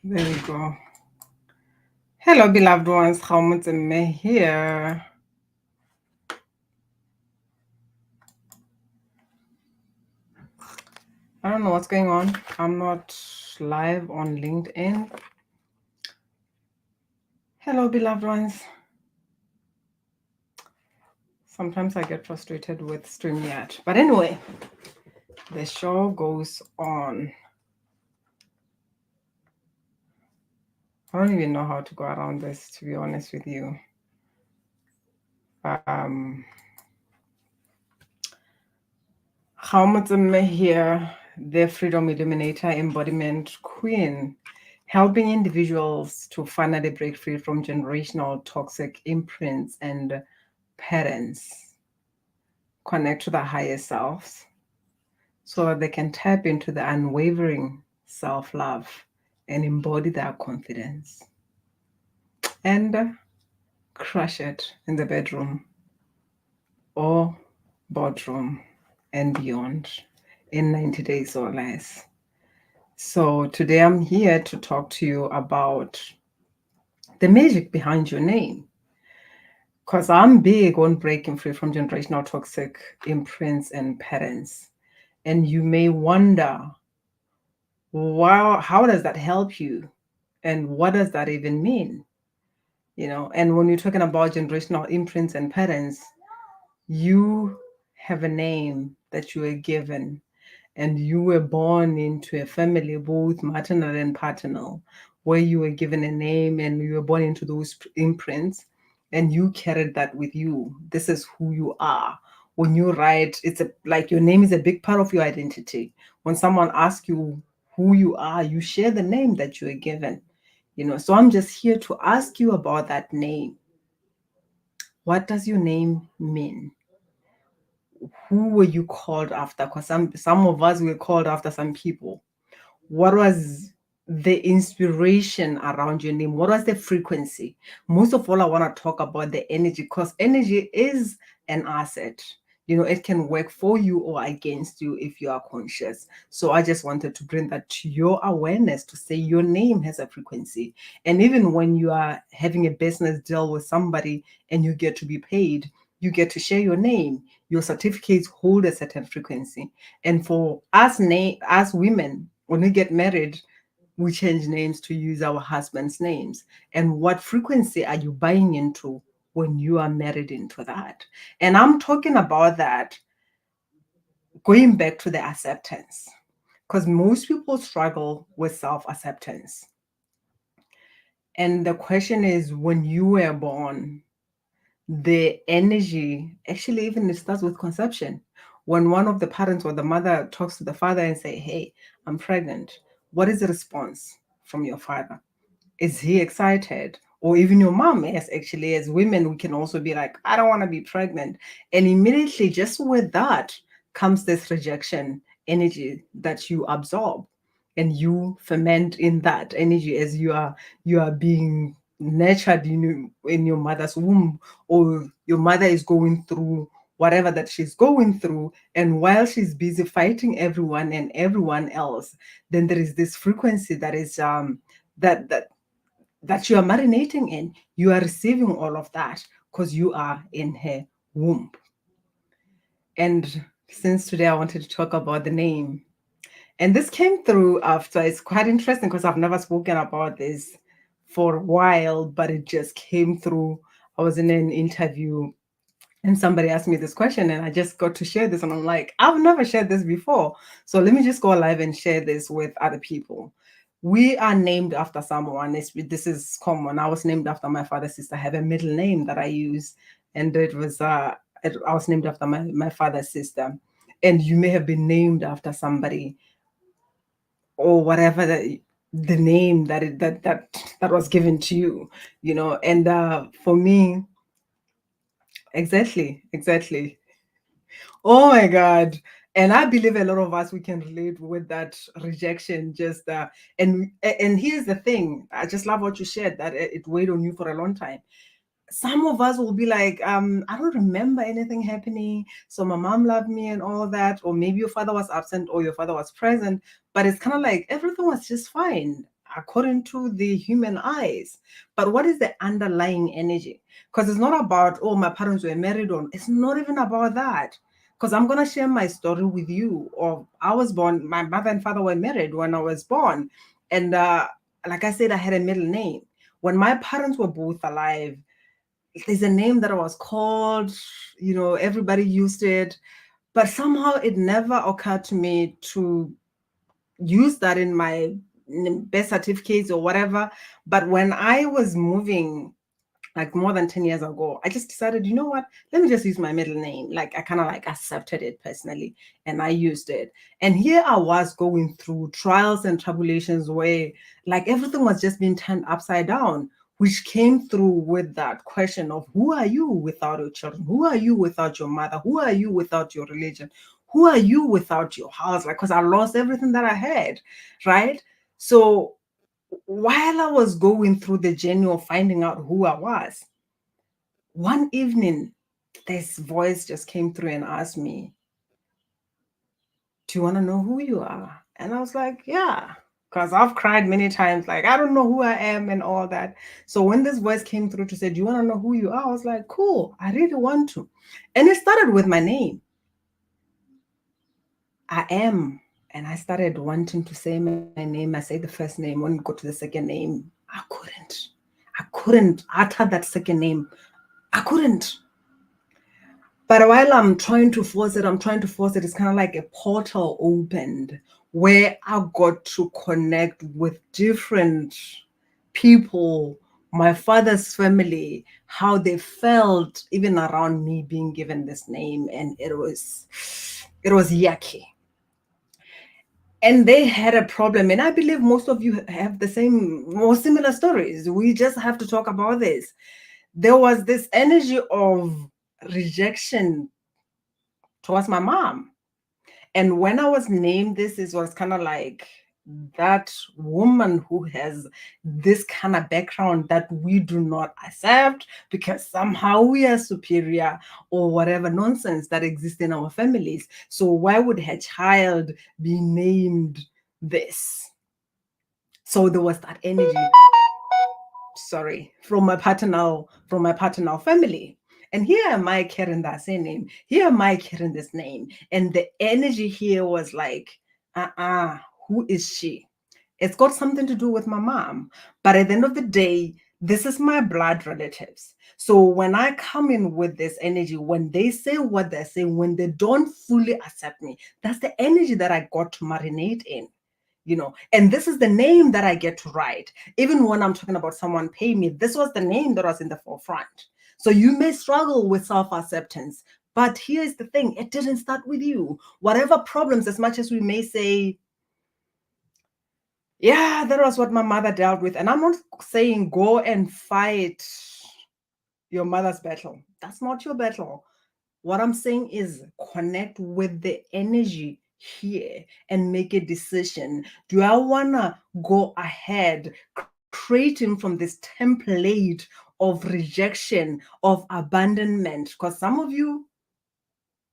There we go. Hello, beloved ones. How much am I here? I don't know what's going on. I'm not live on LinkedIn. Hello, beloved ones. Sometimes I get frustrated with StreamYard. But anyway, the show goes on. I don't even know how to go around this, to be honest with you. How much am I here? The Freedom Illuminator Embodiment Queen, helping individuals to finally break free from generational toxic imprints and patterns, connect to the higher selves so that they can tap into the unwavering self-love and embody their confidence and crush it in the bedroom or boardroom and beyond in 90 days or less. So today I'm here to talk to you about the magic behind your name. Because I'm big on breaking free from generational toxic imprints and patterns. And you may wonder, wow, how does that help you? And what does that even mean? And when you're talking about generational imprints and patterns, you have a name that you were given, and you were born into a family, both maternal and paternal, where you were given a name and you were born into those imprints, and you carried that with you. This is who you are. When you write, like your name is a big part of your identity. When someone asks you who you are, you share the name that you were given. So I'm just here to ask you about that name. What does your name mean? Who were you called after? Because some of us were called after some people. What was the inspiration around your name? What was the frequency? Most of all, I want to talk about the energy, because energy is an asset. It can work for you or against you if you are conscious. So I just wanted to bring that to your awareness, to say your name has a frequency. And even when you are having a business deal with somebody and you get to be paid, you get to share your name. Your certificates hold a certain frequency. And for us women, when we get married, we change names to use our husband's names. And what frequency are you buying into when you are married into that? And I'm talking about that going back to the acceptance, because most people struggle with self-acceptance. And the question is, when you were born, the energy actually even it starts with conception. When one of the parents or the mother talks to the father and say, hey, I'm pregnant, what is the response from your father? Is he excited? Or even your mom? Yes, actually, as women, we can also be like, I don't want to be pregnant. And immediately, just with that comes this rejection energy that you absorb, and you ferment in that energy as you are being nurtured in your mother's womb, or your mother is going through whatever that she's going through, and while she's busy fighting everyone and everyone else, then there is this frequency that is that you are marinating in. You are receiving all of that because you are in her womb. And since today I wanted to talk about the name, and this came through after, it's quite interesting because I've never spoken about this for a while, but it just came through. I was in an interview and somebody asked me this question, and I just got to share this, and I'm like, I've never shared this before. So let me just go live and share this with other people. We are named after someone. This is common. I was named after my father's sister. I have a middle name that I use, and I was named after my father's sister. And you may have been named after somebody, or whatever the name that was given to you, And for me, exactly. Oh my God. And I believe a lot of us, we can relate with that rejection. And here's the thing. I just love what you shared, that it weighed on you for a long time. Some of us will be like, I don't remember anything happening. So my mom loved me and all that. Or maybe your father was absent or your father was present, but it's kind of like everything was just fine. according to the human eyes. But what is the underlying energy? Because it's not about, oh, my parents were married on. It's not even about that. Because I'm going to share my story with you. Or I was born, my mother and father were married when I was born. And like I said, I had a middle name. When my parents were both alive, there's a name that I was called, everybody used it. But somehow it never occurred to me to use that in my birth certificates or whatever. But when I was moving, like more than 10 years ago, I just decided, you know what, let me just use my middle name. Like I kind of like accepted it personally and I used it. And here I was going through trials and tribulations where like everything was just being turned upside down, which came through with that question of who are you without your children? Who are you without your mother? Who are you without your religion? Who are you without your house? Like, because I lost everything that I had, right? So while I was going through the journey of finding out who I was, one evening, this voice just came through and asked me, do you want to know who you are? And I was like, yeah, because I've cried many times, like, I don't know who I am and all that. So when this voice came through to say, do you want to know who you are? I was like, cool, I really want to. And it started with my name. I am. And I started wanting to say my name. I say the first name. When we go to the second name, I couldn't utter that second name. I couldn't. But while I'm trying to force it, it's kind of like a portal opened where I got to connect with different people, my father's family, how they felt even around me being given this name. And it was yucky. And they had a problem. And I believe most of you have the same or similar stories. We just have to talk about this. There was this energy of rejection towards my mom. And when I was named this, it was kind of like that woman who has this kind of background that we do not accept because somehow we are superior or whatever nonsense that exists in our families. So why would her child be named this? So there was that energy, from my paternal family. And here am I carrying that same name. Here am I carrying this name. And the energy here was like, who is she? It's got something to do with my mom. But at the end of the day, this is my blood relatives. So when I come in with this energy, when they say what they're saying, when they don't fully accept me, that's the energy that I got to marinate in. And this is the name that I get to write. Even when I'm talking about someone pay me, this was the name that was in the forefront. So you may struggle with self-acceptance, but here's the thing, it didn't start with you. Whatever problems, as much as we may say, yeah, that was what my mother dealt with. And I'm not saying go and fight your mother's battle. That's not your battle. What I'm saying is connect with the energy here and make a decision. Do I want to go ahead creating from this template of rejection, of abandonment? Because some of you,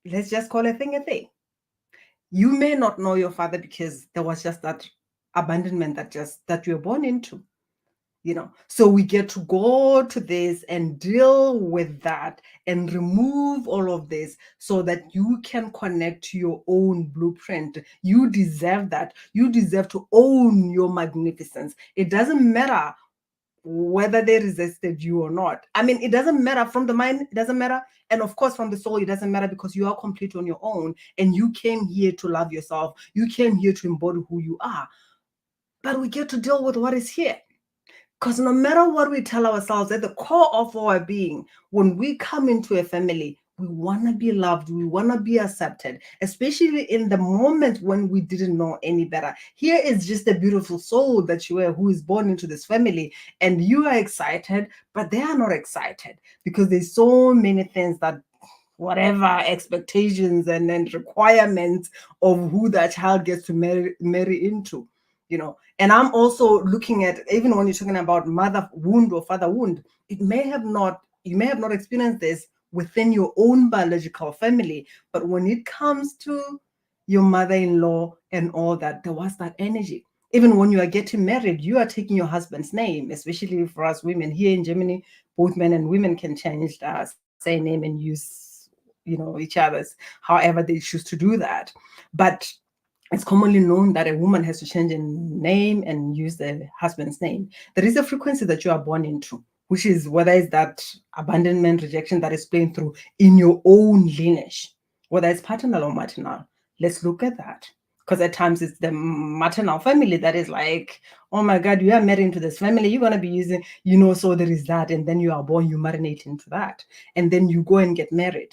let's just call a thing a thing. You may not know your father because there was just that abandonment that you were born into. So we get to go to this and deal with that and remove all of this so that you can connect to your own blueprint. You deserve that. You deserve to own your magnificence. It doesn't matter whether they resisted you or not. I mean, it doesn't matter from the mind, it doesn't matter. And of course, from the soul, it doesn't matter because you are complete on your own and you came here to love yourself. You came here to embody who you are. But we get to deal with what is here. Because no matter what we tell ourselves, at the core of our being, when we come into a family, we want to be loved, we want to be accepted, especially in the moment when we didn't know any better. Here is just a beautiful soul that you are who is born into this family, and you are excited, but they are not excited because there's so many things that whatever expectations and requirements of who that child gets to marry into. And I'm also looking at, even when you're talking about mother wound or father wound, you may have not experienced this within your own biological family, but when it comes to your mother-in-law and all that, there was that energy. Even when you are getting married, you are taking your husband's name, especially for us women here in Germany. Both men and women can change the surname and use, each other's, however they choose to do that. But it's commonly known that a woman has to change a name and use the husband's name. There is a frequency that you are born into, which is whether it's that abandonment, rejection that is playing through in your own lineage, whether it's paternal or maternal. Let's look at that. Because at times it's the maternal family that is like, oh my God, you are married into this family, you're going to be using, so there is that. And then you are born, you marinate into that. And then you go and get married.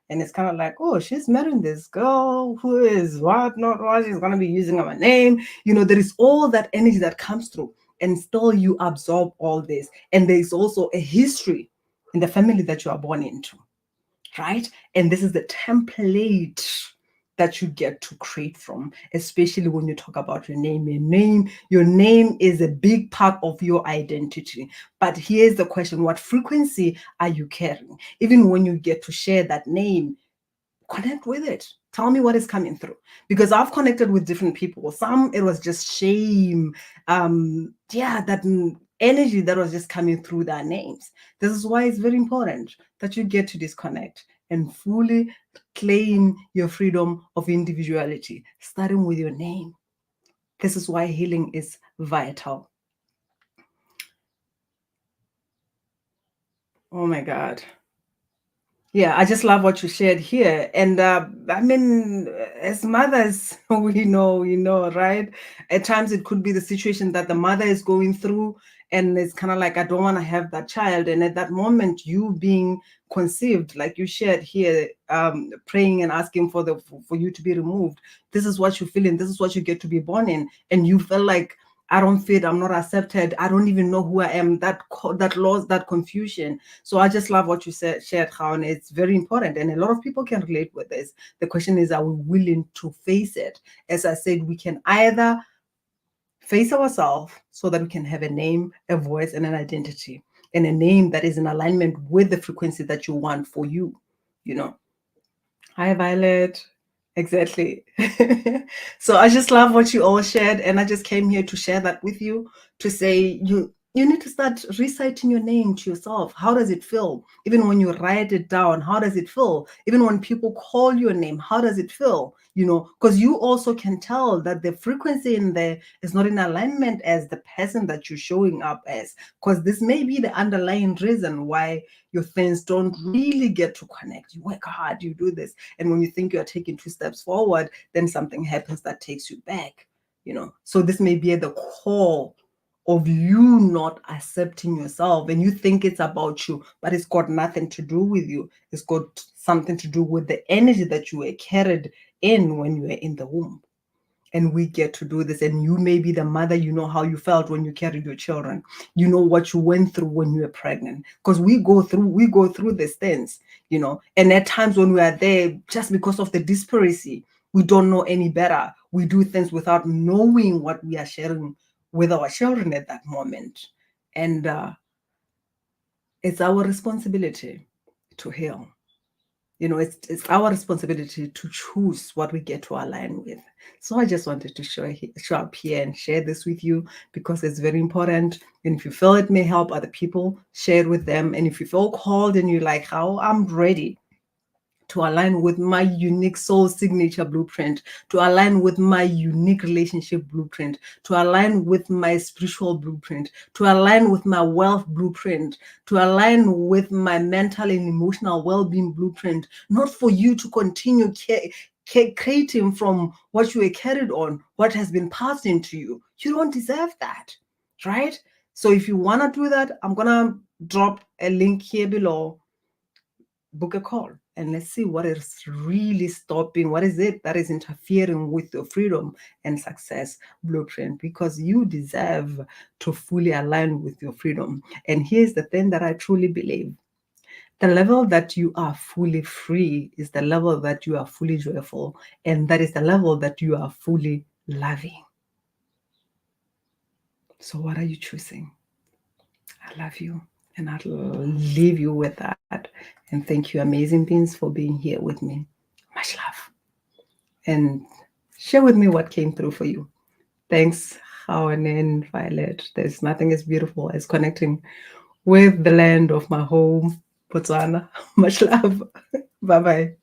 And it's kind of like, oh, she's marrying this girl who is what, not what, she's going to be using our name. There is all that energy that comes through, and still you absorb all this. And there's also a history in the family that you are born into, right? And this is the template that you get to create from, especially when you talk about your name. Your name is a big part of your identity. But here's the question: what frequency are you carrying? Even when you get to share that name, connect with it. Tell me what is coming through, because I've connected with different people. Some, it was just shame, that energy that was just coming through their names. This is why it's very important that you get to disconnect and fully claim your freedom of individuality, starting with your name. This is why healing is vital. Oh my God. Yeah, I just love what you shared here. And as mothers, we know, right? At times it could be the situation that the mother is going through, and it's kind of like, I don't want to have that child. And at that moment, you being conceived, like you shared here, praying and asking for you to be removed. This is what you feel in. This is what you get to be born in. And you felt like, I don't fit, I'm not accepted, I don't even know who I am, that loss, that confusion. So I just love what you shared, Khan. It's very important, and a lot of people can relate with this. The question is, are we willing to face it? As I said, we can either face ourselves so that we can have a name, a voice, and an identity, and a name that is in alignment with the frequency that you want for you, Hi, Violet. Exactly. So I just love what you all shared, and I just came here to share that with you, to say you need to start reciting your name to yourself. How does it feel? Even when you write it down, how does it feel? Even when people call your name, how does it feel? Because you also can tell that the frequency in there is not in alignment as the person that you're showing up as, because this may be the underlying reason why your things don't really get to connect. You work hard, you do this, and when you think you're taking 2 steps forward, then something happens that takes you back. So this may be at the core of you not accepting yourself, and you think it's about you, but it's got nothing to do with you. It's got something to do with the energy that you were carried in when you were in the womb. And we get to do this. And you may be the mother, you know how you felt when you carried your children, you know what you went through when you were pregnant, because we go through these things, and at times when we are there, just because of the disparity, we don't know any better, we do things without knowing what we are sharing with our children at that moment. And it's our responsibility to heal. It's our responsibility to choose what we get to align with. So I just wanted to show up here and share this with you, because it's very important. And if you feel it may help other people, share it with them. And if you feel called and you're like, how I'm ready to align with my unique soul signature blueprint, to align with my unique relationship blueprint, to align with my spiritual blueprint, to align with my wealth blueprint, to align with my mental and emotional well-being blueprint, not for you to continue creating from what you were carried on, what has been passed into you. You don't deserve that, right? So if you want to do that, I'm going to drop a link here below. Book a call and let's see what is really stopping, what is it that is interfering with your freedom and success blueprint, because you deserve to fully align with your freedom. And here's the thing that I truly believe: the level that you are fully free is the level that you are fully joyful, and that is the level that you are fully loving. So what are you choosing? I love you, and I'll leave you with that. And thank you, amazing beings, for being here with me. Much love. And share with me what came through for you. Thanks. Gaonen, Violet. There's nothing as beautiful as connecting with the land of my home, Botswana. Much love. Bye bye.